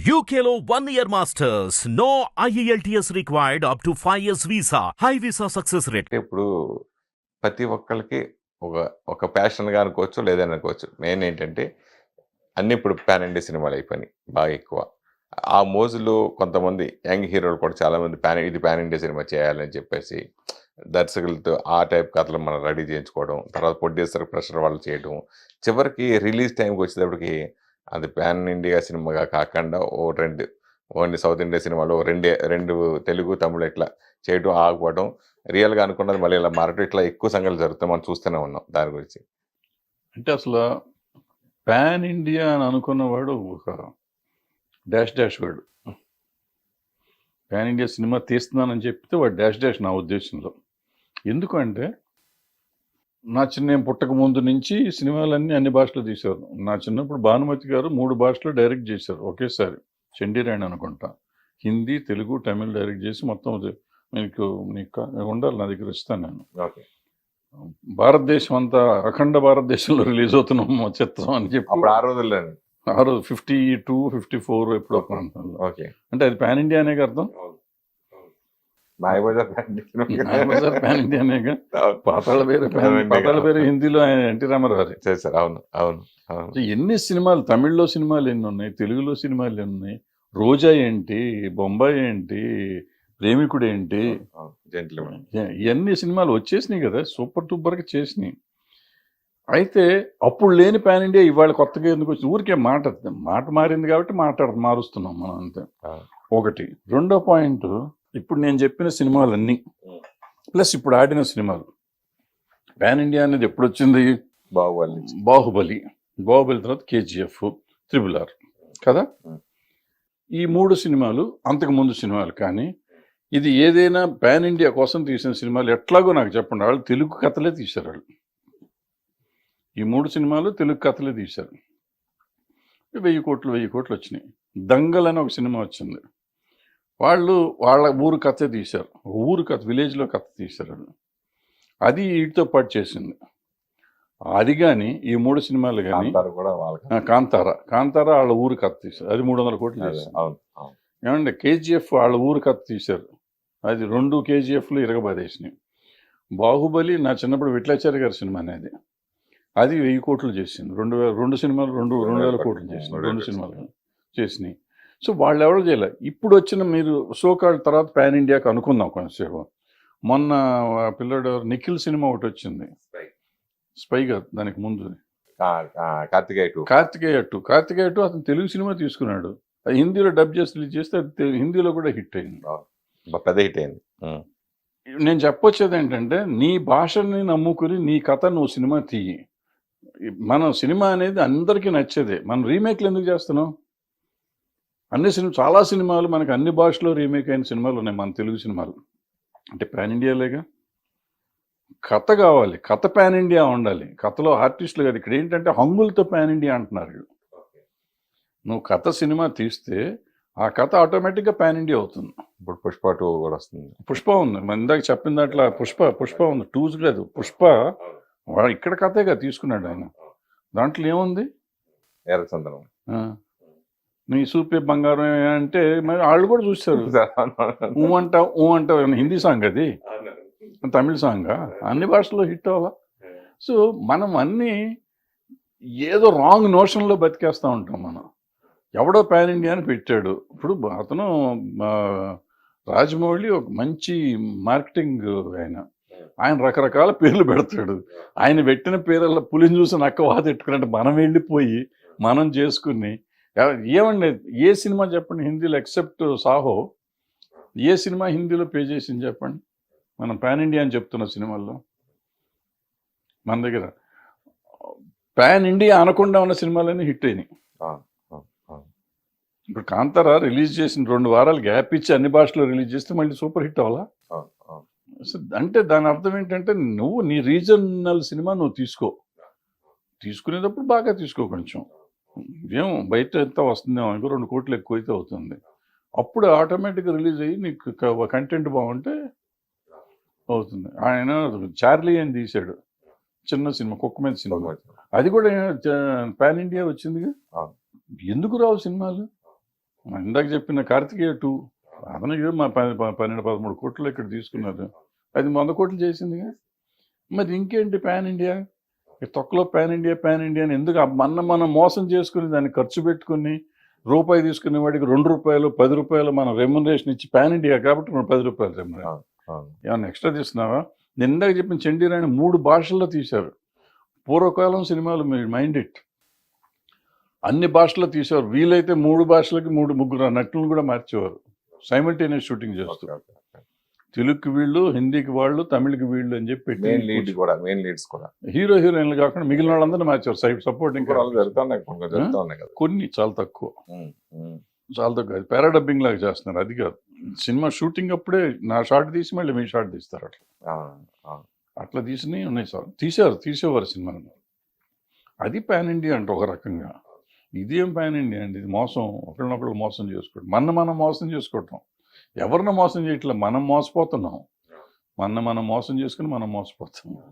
UKLO 1 year masters. No IELTS required up to 5 years visa. High visa success rate. ఇప్పుడు ప్రతి ఒక్కళ్ళకి ఒక ఒక ప్యాషన్గా అనుకోవచ్చు లేదని అనుకోవచ్చు. మెయిన్ ఏంటంటే అన్ని ఇప్పుడు పాన్ ఇండియా సినిమాలు అయిపోయినాయి బాగా ఎక్కువ. ఆ మోజులో కొంతమంది యంగ్ హీరోలు కూడా చాలామంది పాన్ ఇండియా సినిమా చేయాలని చెప్పేసి దర్శకులతో ఆ టైప్ కథలు మనం రెడీ చేయించుకోవడం, తర్వాత ప్రొడ్యూసర్ ప్రెషర్ వాళ్ళు చేయడం, చివరికి రిలీజ్ టైంకి వచ్చేటప్పటికి అది పాన్ ఇండియా సినిమాగా కాకుండా ఓన్లీ సౌత్ ఇండియా సినిమాలో రెండు తెలుగు తమిళ ఇట్లా చేయడం ఆగిపోవడం, రియల్గా అనుకున్నది మళ్ళీ ఇలా మారటం, ఇట్లా ఎక్కువ సంఘటనలు జరుగుతాయి. మనం చూస్తూనే ఉన్నాం దాని గురించి. అంటే అసలు పాన్ ఇండియా అని అనుకున్నవాడు ఒక డాష్ వాడు. పాన్ ఇండియా సినిమా తీస్తున్నానని చెప్తే వాడు డాష్ నా ఉద్దేశంలో. ఎందుకంటే నేను పుట్టక ముందు నుంచి సినిమాలన్నీ అన్ని భాషలో తీశారు. నా చిన్నప్పుడు భానుమతి గారు 3 భాషలో డైరెక్ట్ చేశారు ఒకేసారి. చండీరాణి అనుకుంటా, హిందీ, తెలుగు, తమిళ్ డైరెక్ట్ చేసి మొత్తం నీకు ఉండాలి, నా దగ్గర ఇస్తాను నేను. భారతదేశం అంతా అఖండ భారతదేశంలో రిలీజ్ అవుతున్నాం చిత్రం అని చెప్పి ఆ రోజుల్లో 52, 54 ఎప్పుడో ప్రాంతంలో. అంటే అది పాన్ ఇండియా అనే అర్థం. మాయబజార్ పాన్ ఇండియా అనేగా. పాతాళ పేరు హిందీలో ఎన్టీ రామారావు చేశారు. అవును అవును అవును. ఎన్ని సినిమాలు, తమిళ్లో సినిమాలు ఎన్ని ఉన్నాయి, తెలుగులో సినిమాలు ఎన్ని ఉన్నాయి, రోజా ఏంటి, బొంబాయి ఏంటి, ప్రేమికుడు ఏంటి, ఇవన్నీ సినిమాలు వచ్చేసినాయి కదా, సూపర్ టూపర్గా చేసినాయి. అయితే అప్పుడు లేని పాన్ ఇండియా ఇవాళ కొత్తగా ఎందుకు వచ్చింది? ఊరికే మాట మారింది కాబట్టి మారుస్తున్నాం మనం అంతే. ఒకటి. రెండో పాయింట్, ఇప్పుడు నేను చెప్పిన సినిమాలన్నీ ప్లస్ ఇప్పుడు ఆడిన సినిమాలు, పాన్ ఇండియా అనేది ఎప్పుడు వచ్చింది? బాహుబలి తర్వాత KGF, RRR కదా. ఈ 3 సినిమాలు అంతకు ముందు సినిమాలు. కానీ ఇది ఏదైనా పాన్ ఇండియా కోసం తీసిన సినిమాలు ఎట్లాగో నాకు చెప్పండి. వాళ్ళు తెలుగు కథలే తీశారు. వాళ్ళు ఈ 3 సినిమాలు తెలుగు కథలే తీశారు. 1000 కోట్లు వచ్చినాయి. దంగల్ అని ఒక సినిమా వచ్చింది, వాళ్ళు వాళ్ళ ఊరు కథ తీశారు. ఊరు కథ, విలేజ్లో కథ తీశారు. అది వీటితో పాటు చేసింది. అది కానీ ఈ 3 సినిమాలు కానీ, కాంతారా వాళ్ళ ఊరు కథ తీశారు, అది 300 కోట్లు చేశారు. ఏమంటే KGF వాళ్ళ ఊరు కథ తీశారు, అది 2 KGFలు ఇరగబాదేసినాయి. బాహుబలి నా చిన్నప్పుడు విఠలాచార్య గారి సినిమా అనేది, అది 1000 కోట్లు చేసింది. 2 సినిమాలు 2,000 కోట్లు చేసింది. 2 సినిమాలు చేసినాయి. సో వాళ్ళు ఎవరు చేయలే. ఇప్పుడు వచ్చిన మీరు సోకాల్ తర్వాత పాన్ ఇండియాకి అనుకుందాం కొంచెంసేపు. మొన్న పిల్లడు నిఖిల్ సినిమా ఒకటి వచ్చింది, స్పైగా. దానికి ముందు కార్తికేయ 2 అతను తెలుగు సినిమా తీసుకున్నాడు, అది హిందీలో డబ్ చేసి రిలీజ్ చేస్తే అది హిందీలో కూడా హిట్ అయింది, పెద్ద హిట్ అయింది. నేను చెప్పొచ్చేది ఏంటంటే, నీ భాషని నమ్ముకుని నీ కథ నువ్వు సినిమా తీయి. మనం సినిమా అనేది అందరికీ నచ్చేదే. మనం రీమేక్లు ఎందుకు చేస్తున్నాం? చాలా సినిమాలు మనకు అన్ని భాషలో రీమేక్ అయిన సినిమాలు ఉన్నాయి మన తెలుగు సినిమాలు. అంటే పాన్ ఇండియాలేగా. కథ కావాలి, కథ పాన్ ఇండియా ఉండాలి, కథలో ఆర్టిస్టులు కాదు. ఇక్కడ ఏంటంటే హంగులతో పాన్ ఇండియా అంటున్నారు. నువ్వు కథ సినిమా తీస్తే ఆ కథ ఆటోమేటిక్గా పాన్ ఇండియా అవుతుంది. ఇప్పుడు పుష్ప 2 కూడా వస్తుంది. పుష్ప ఉంది, మన ఇందాక చెప్పిన దాంట్లో పుష్ప ఉంది. 2 లేదు, పుష్ప ఇక్కడ కథేగా తీసుకున్నాడు ఆయన. దాంట్లో ఏముంది? ఎర్రచందనం, నీ సూపే బంగారం అంటే మరి వాళ్ళు కూడా చూస్తారు. ఊ అంటావు హిందీ సాంగ్, అది తమిళ సాంగ్, అన్ని భాషల్లో హిట్ అవ్వాలా. సో మనం అన్నీ ఏదో రాంగ్ నోషన్లో బతికేస్తూ ఉంటాం. మనం ఎవడో పాన్ ఇండియా అని పెట్టాడు. ఇప్పుడు అతను రాజమౌళి ఒక మంచి మార్కెటింగ్ ఆయన రకరకాల పేర్లు పెడతాడు. ఆయన పెట్టిన పేర్ల పులిని చూసి నక్క వాత ఎట్టుకున్నట్టు మనం వెళ్ళిపోయి మనం చేసుకుని, ఏమండి ఏ సినిమా చెప్పండి హిందీలో ఎక్సెప్ట్ సాహో, ఏ సినిమా హిందీలో పే చేసింది చెప్పండి? మనం పాన్ ఇండియా అని చెప్తున్న సినిమాల్లో మన దగ్గర పాన్ ఇండియా అనకుండా ఉన్న సినిమాలన్నీ హిట్ అయినాయి. ఇప్పుడు కాంతారా రిలీజ్ చేసిన 2 వారాలు గ్యాప్ ఇచ్చి అన్ని భాషలో రిలీజ్ చేస్తే మళ్ళీ సూపర్ హిట్ అవ్వాలా? అంటే దాని అర్థం ఏంటంటే, నువ్వు నీ రీజనల్ సినిమా నువ్వు తీసుకునేటప్పుడు బాగా తీసుకో. కొంచెం ఏం బయట ఎంత వస్తుందేమో, ఇంకో 2 కోట్లు ఎక్కువైతే అవుతుంది. అప్పుడు ఆటోమేటిక్గా రిలీజ్ అయ్యి నీకు కంటెంట్ బాగుంటే అవుతుంది. ఆయన చార్లీ అని తీశాడు, చిన్న సినిమా, కుక్క మీద సినిమా, అది కూడా పాన్ ఇండియా వచ్చిందిగా. ఎందుకు రావు సినిమాలు? ఇందాక చెప్పిన కార్తికేయ 2 అతనికి మా 12-13 కోట్లు ఇక్కడ తీసుకున్నారు, అది 100 కోట్లు చేసిందిగా. మరి ఇంకేంటి పాన్ ఇండియా? ఈ తొక్కలో పాన్ ఇండియా అని ఎందుకు మనం మోసం చేసుకుని దాన్ని ఖర్చు పెట్టుకుని రూపాయి తీసుకునే వాడికి ₹2 ₹10 మనం రెమ్యునరేషన్ ఇచ్చి పాన్ ఇండియా కాబట్టి ₹10 రెమ్యునరేషన్. ఏమన్నా ఎక్స్ట్రా తీస్తున్నావా? నేను ఇందాక చెప్పిన చండీరాణి 3 భాషల్లో తీశారు. పూర్వకాలం సినిమాలు మీరు మైండ్ ఇట్ అన్ని భాషల్లో తీసేవారు. వీలైతే 3 భాషలకి 3-3 నటులను కూడా మార్చేవారు సైమల్టేనియస్ షూటింగ్ చేస్తూ. తెలుగుకి వీళ్ళు, హిందీకి వాళ్ళు, తమిళకి వీళ్ళు అని చెప్పి మెయిన్ లీడ్స్ కూడా హీరో హీరోయిన్లు కాకుండా మిగిలిన వాళ్ళందరినీ మార్చారు సపోర్టింగ్. జరుగుతున్నాయి కదా కొన్ని చాలా తక్కువ. అది పారాడబ్బింగ్ లాగా చేస్తున్నారు. అది కాదు, సినిమా షూటింగ్ అప్పుడే నా షార్ట్ తీసి మళ్ళీ మీ షార్ట్ తీస్తారు. అట్లా తీసినవి ఉన్నాయి సార్. తీసేవారు సినిమాను. అది పాన్ ఇండియా అంటే ఒక రకంగా. ఇదేం పాన్ ఇండియా అండి? ఇది మోసం, ఒకరినొకరు మోసం చేసుకోవడం, మనం మోసం చేసుకోవటం. ఎవరిని మోసం చేయట్లే, మనం మోసపోతున్నాం. మనం మోసం చేసుకుని మనం మోసపోతున్నాం.